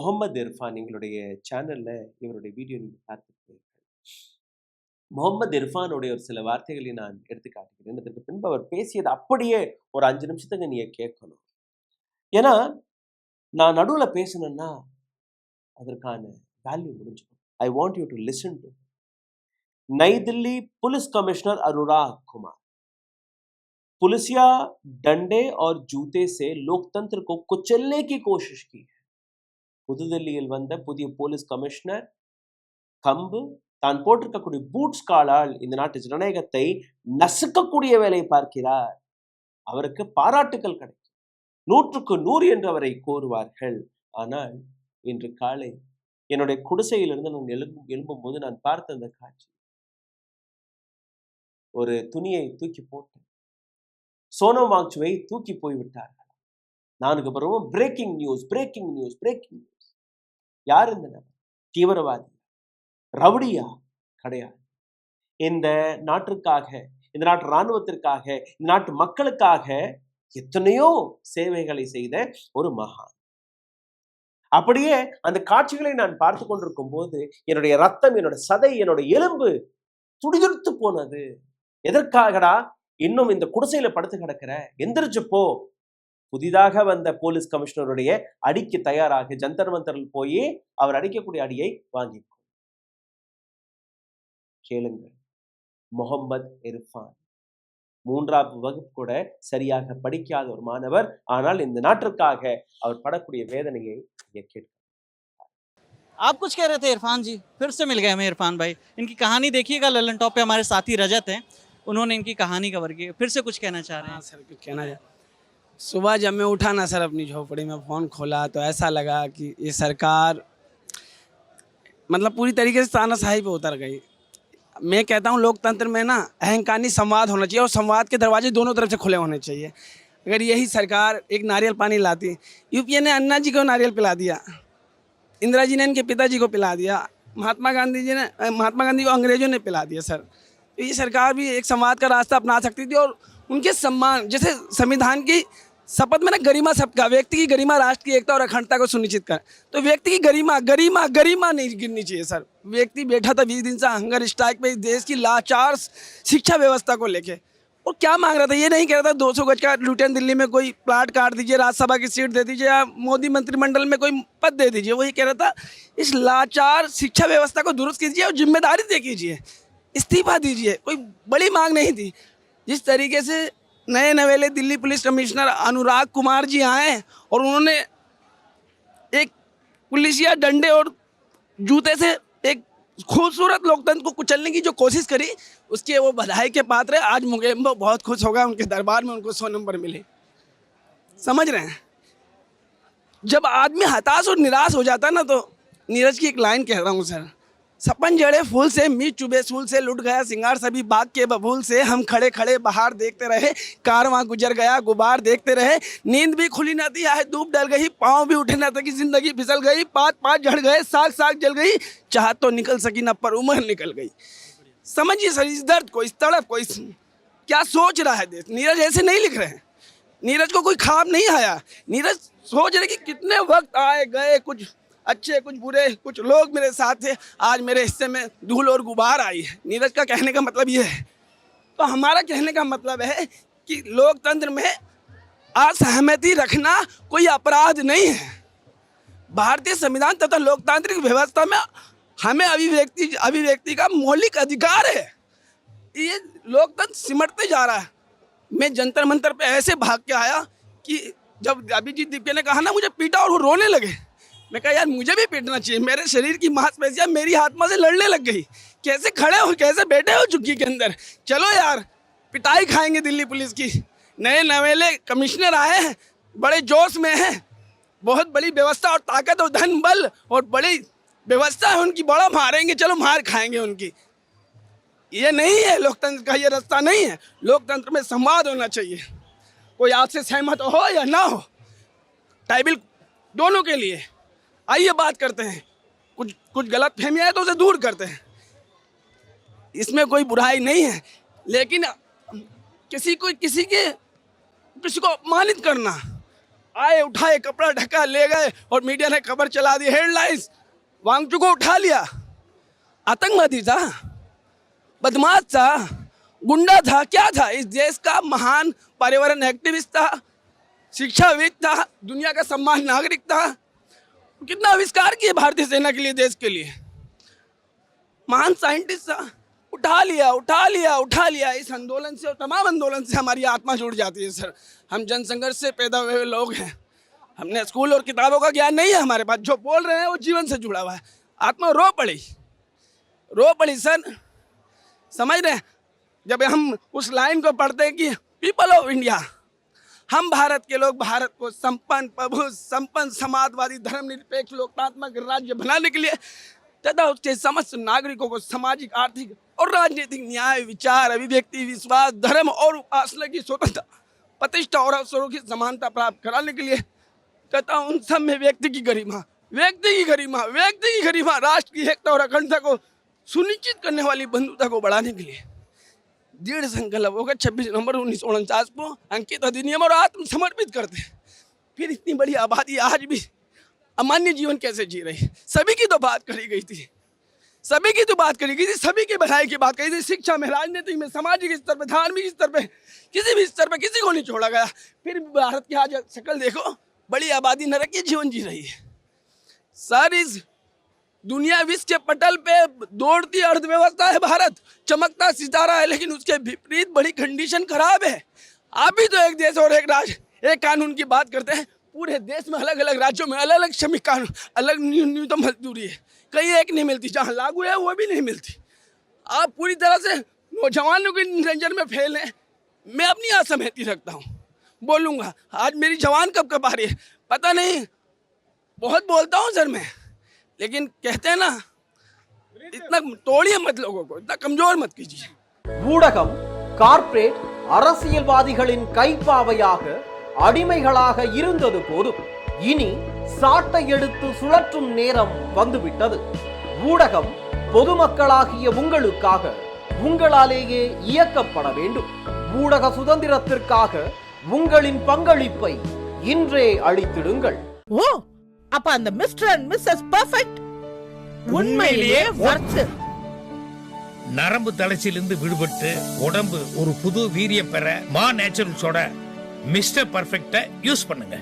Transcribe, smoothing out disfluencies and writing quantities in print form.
முகமது இர்ஃபான் எங்களுடைய சேனல்ல இவருடைய வீடியோ நீங்க பார்த்திருப்பீர்கள். முகமது இர்ஃபானுடைய ஒரு சில வார்த்தைகளை நான் எடுத்து காட்டுகிறேன். அதற்கு பின்பு அவர் பேசியது அப்படியே ஒரு 5 நிமிஷத்துக்கு நீங்க கேட்கணும். ஏன்னா நான் நடுவுல பேசணும்னா அதற்கான வேல்யூ முடிஞ்சிடும். I want you to listen to. नई दिल्ली पुलिस कमिश्नर अनुराग कुमार, पुलिसिया डंडे और जूते से लोकतंत्र को कुचलने की कोशिश की है. புதுதில்லியில் வந்த புதிய போலீஸ் கமிஷனர் கம்பு தான் போட்டிருக்கக்கூடிய பூட்ஸ் காலால் இந்த நாட்டு ஜனநாயகத்தை நசுக்கக்கூடிய வேலையை பார்க்கிறார். அவருக்கு பாராட்டுக்கள் கிடைக்கும், 100க்கு 100 என்று அவரை கூறுவார்கள். ஆனால் இன்று காலை என்னுடைய குடிசையிலிருந்து நான் எழும்பும் போது நான் பார்த்த அந்த காட்சி, ஒரு துணியை தூக்கி போட்டு சோனம் வாங்சுவை தூக்கி போய்விட்டார்கள். நானுக்கு பிறகும் பிரேக்கிங் நியூஸ். யார் இந்த நபர்? தீவிரவாதி, ரவுடியா? கிடையாது. இந்த நாட்டிற்காக, இந்த நாட்டு இராணுவத்திற்காக, இந்த நாட்டு மக்களுக்காக எத்தனையோ சேவைகளை செய்த ஒரு மகான். அப்படியே அந்த காட்சிகளை நான் பார்த்து கொண்டிருக்கும் போது என்னுடைய ரத்தம், என்னோட சதை, என்னோட எலும்பு துடிதுடித்து போனது. எதற்காகடா? இன்னும் இந்த குடிசையில படுத்து கிடக்கிற, எந்திரிச்சு போ. புதிதாக வந்த போலீஸ் கமிஷனருடைய அடிக்கு தயாராக ஜந்தர் மந்தரில் போய் அவர் அடிக்கக்கூடிய அடியை வாங்கிக்கோ. கேளுங்கள், முகமது இர்ஃபான் 3ஆம் வகுப்பு கூட சரியாக படிக்காத ஒரு மாணவர். ஆனால் இந்த நாட்டிற்காக அவர் படக்கூடிய வேதனையை கேட்க. आप कुछ कह रहे थे इरफान जी, फिर से मिल गए हमें इरफान भाई। इनकी कहानी देखिएगा, ललन टॉप पे हमारे साथी रजत हैं, उन्होंने इनकी कहानी कवर की। फिर से कुछ कहना चाह रहे हैं? सर कुछ कहना चाह, सुबह जब मैं उठा ना सर, अपनी झोपड़ी में फ़ोन खोला तो ऐसा लगा कि ये सरकार मतलब पूरी तरीके से तानाशाही पे उतर गई। मैं कहता हूँ लोकतंत्र में ना अहंकारी संवाद होना चाहिए और संवाद के दरवाजे दोनों तरफ से खुले होने चाहिए। अगर यही सरकार एक नारियल पानी लाती, यूपीए ने अन्ना जी को नारियल पिला दिया, इंदिरा जी ने इनके पिताजी को पिला दिया, महात्मा गांधी को अंग्रेजों ने पिला दिया सर। तो ये सरकार भी एक संवाद का रास्ता अपना सकती थी और उनके सम्मान, जैसे संविधान की शपथ में ना गरिमा सबका, व्यक्ति की गरिमा, राष्ट्र की एकता और अखंडता को सुनिश्चित कर, तो व्यक्ति की गरिमा नहीं गिरनी चाहिए सर। व्यक्ति बैठा था 20 दिन से हंगर स्ट्राइक पे देश की लाचार शिक्षा व्यवस्था को लेके, और क्या मांग रहा था? ये नहीं कह रहा था 200 गज का लुटियन दिल्ली में कोई प्लाट काट दीजिए, राज्यसभा की सीट दे दीजिए, या मोदी मंत्रिमंडल में कोई पद दे दीजिए। वही कह रहा था इस लाचार शिक्षा व्यवस्था को दुरुस्त कीजिए और जिम्मेदारी तय कीजिए, इस्तीफा दीजिए। कोई बड़ी मांग नहीं थी। जिस तरीके से नए नवेले दिल्ली पुलिस कमिश्नर अनुराग कुमार जी आए और उन्होंने एक पुलिसिया डंडे और जूते से एक खूबसूरत लोकतंत्र को कुचलने की जो कोशिश करी, उसके वो बधाई के पात्र है। आज मुकेश बहुत खुश होगा, उनके दरबार में उनको 100 नंबर मिले। समझ रहे हैं? जब आदमी हताश और निराश हो जाता ना, तो नीरज की एक लाइन कह रहा हूँ सर, सपन जड़े फूल से, मीत चुबे सूल से, लुट गया सिंगार सभी बाग के बबूल से, हम खड़े खड़े बाहर देखते रहे, कारवां गुजर गया गुबार देखते रहे, नींद भी खुली न थी, आहे धूप डल गई, पाँव भी उठे न थे कि जिंदगी फिसल गई, पात झड़ गए, साग जल गई, चाहत तो निकल सकी न पर उम्र निकल गई। समझिए सर इस दर्द को, इस तड़प को, इस क्या सोच रहा है देश। नीरज ऐसे नहीं लिख रहे हैं, नीरज को कोई ख्वाब नहीं आया। नीरज सोच रहे कि कितने वक्त आए गए, कुछ अच्छे कुछ बुरे, कुछ लोग मेरे साथ थे, आज मेरे हिस्से में धूल और गुबार आई है। नीरज का कहने का मतलब ये है। तो हमारा कहने का मतलब है कि लोकतंत्र में असहमति रखना कोई अपराध नहीं है। भारतीय संविधान तथा लोकतांत्रिक व्यवस्था में हमें अभिव्यक्ति का मौलिक अधिकार है। ये लोकतंत्र सिमटते जा रहा है। मैं जंतर मंतर पे ऐसे भाग के आया कि जब अभिजीत दीपके ने कहा ना मुझे पीटा, और वो रोने लगे। मैं कहा यार मुझे भी पीटना चाहिए, मेरे शरीर की मांसपेशियां मेरी आत्मा से लड़ने लग गई। कैसे खड़े हो, कैसे बैठे हो चुकी के अंदर, चलो यार पिटाई खाएंगे दिल्ली पुलिस की। नए नवेले कमिश्नर आए हैं, बड़े जोश में हैं, बहुत बड़ी व्यवस्था और ताकत और धन बल और बड़ी व्यवस्था है उनकी, बड़ा मारेंगे, चलो मार खाएंगे उनकी। ये नहीं है लोकतंत्र का, ये रास्ता नहीं है। लोकतंत्र में संवाद होना चाहिए, कोई आपसे सहमत हो या ना हो, ट्राइबल दोनों के लिए। आइए बात करते हैं, कुछ गलत फहमियाँ है तो उसे दूर करते हैं, इसमें कोई बुराई नहीं है। लेकिन किसी को अपमानित करना, आए उठाए कपड़ा ढका ले गए और मीडिया ने खबर चला दी, हेडलाइंस, वांगचुक को उठा लिया। आतंकवादी था, बदमाश था, गुंडा था, क्या था? इस देश का महान पर्यावरण एक्टिविस्ट था, शिक्षाविद था, दुनिया का सम्मान नागरिक था। कितना आविष्कार किए भारतीय सेना के लिए, देश के लिए, महान साइंटिस्ट था। उठा लिया उठा लिया उठा लिया। इस आंदोलन से और तमाम आंदोलन से हमारी आत्मा जुड़ जाती है सर। हम जनसंघर्ष से पैदा हुए लोग हैं, हमने स्कूल और किताबों का ज्ञान नहीं है हमारे पास। जो बोल रहे हैं वो जीवन से जुड़ा हुआ है। आत्मा रो पड़ी सर, समझ रहे हैं? जब हम उस लाइन को पढ़ते हैं कि पीपल ऑफ इंडिया, हम भारत के लोग भारत को संपन्न, प्रभु, संपन्न, समाजवादी, धर्मनिरपेक्ष, लोकतांत्रिक राज्य बनाने के लिए तथा उसके समस्त नागरिकों को सामाजिक, आर्थिक और राजनीतिक न्याय, विचार, अभिव्यक्ति, विश्वास, धर्म और उपासना की स्वतंत्रता, प्रतिष्ठा और अवसरों की समानता प्राप्त कराने के लिए तथा उन सब में व्यक्ति की गरिमा, राष्ट्र की एकता और अखंडता को सुनिश्चित करने वाली बंधुता को बढ़ाने के लिए दृढ़ संकल्प होकर 26 नवंबर 1949 को अंकित अधिनियम और आत्मसमर्पित करते हैं। फिर इतनी बड़ी आबादी आज भी अमान्य जीवन कैसे जी रही है? सभी की तो बात करी गई थी, सभी की भलाई की बात कही थी। शिक्षा में, राजनीतिक में, सामाजिक स्तर पर, धार्मिक स्तर पर, किसी भी स्तर पर किसी को नहीं छोड़ा गया। फिर भारत की आज शक्ल देखो, बड़ी आबादी नरकीय जीवन जी रही है सर। इस दुनिया विश्व के पटल पे दौड़ती अर्थव्यवस्था है भारत, चमकता सितारा है, लेकिन उसके विपरीत बड़ी कंडीशन खराब है। आप भी तो एक देश और एक राज्य, एक कानून की बात करते हैं। पूरे देश में अलग अलग राज्यों में अलग अलग श्रमिक कानून, अलग न्यूनतम मजदूरी है, कहीं एक नहीं मिलती, जहाँ लागू है वो भी नहीं मिलती। आप पूरी तरह से नौजवानों की नजर में फेल हैं। मैं अपनी असहमति रखता हूँ, बोलूँगा। आज मेरी जवान कब आ रही है पता नहीं, बहुत बोलता हूँ सर मैं, लेकिन कहते हैं ना, इतना तोड़िए मत लोगों को, इतना कमजोर मत कीजिए। ஊடகம் கார்ப்பரேட் அரசியல்வாதிகளின் கைப்பாவையாக அடிமைகளாக இருந்தது போதும். இனி சாட்டை எடுத்து சுழற்றும் நேரம் வந்துவிட்டது. ஊடகம் பொதுமக்களாகிய உங்களுக்காக, உங்களாலேயே இயக்கப்பட வேண்டும். ஊடக சுதந்திரத்திற்காக உங்களின் பங்களிப்பை இன்றே அளித்திடுங்கள். ஓ, அப்ப அந்த மிஸ்டர் அண்ட் மிஸ்ஸஸ் பெர்ஃபெக்ட் உண்மையிலேயே வர்த். நரம்பு தளர்ச்சியிலிருந்து விடுபட்டு உடம்பு ஒரு புது வீரியம் பெற மா நேச்சுரல்ஸோட மிஸ்டர் பெர்ஃபெக்ட்டை யூஸ் பண்ணுங்க.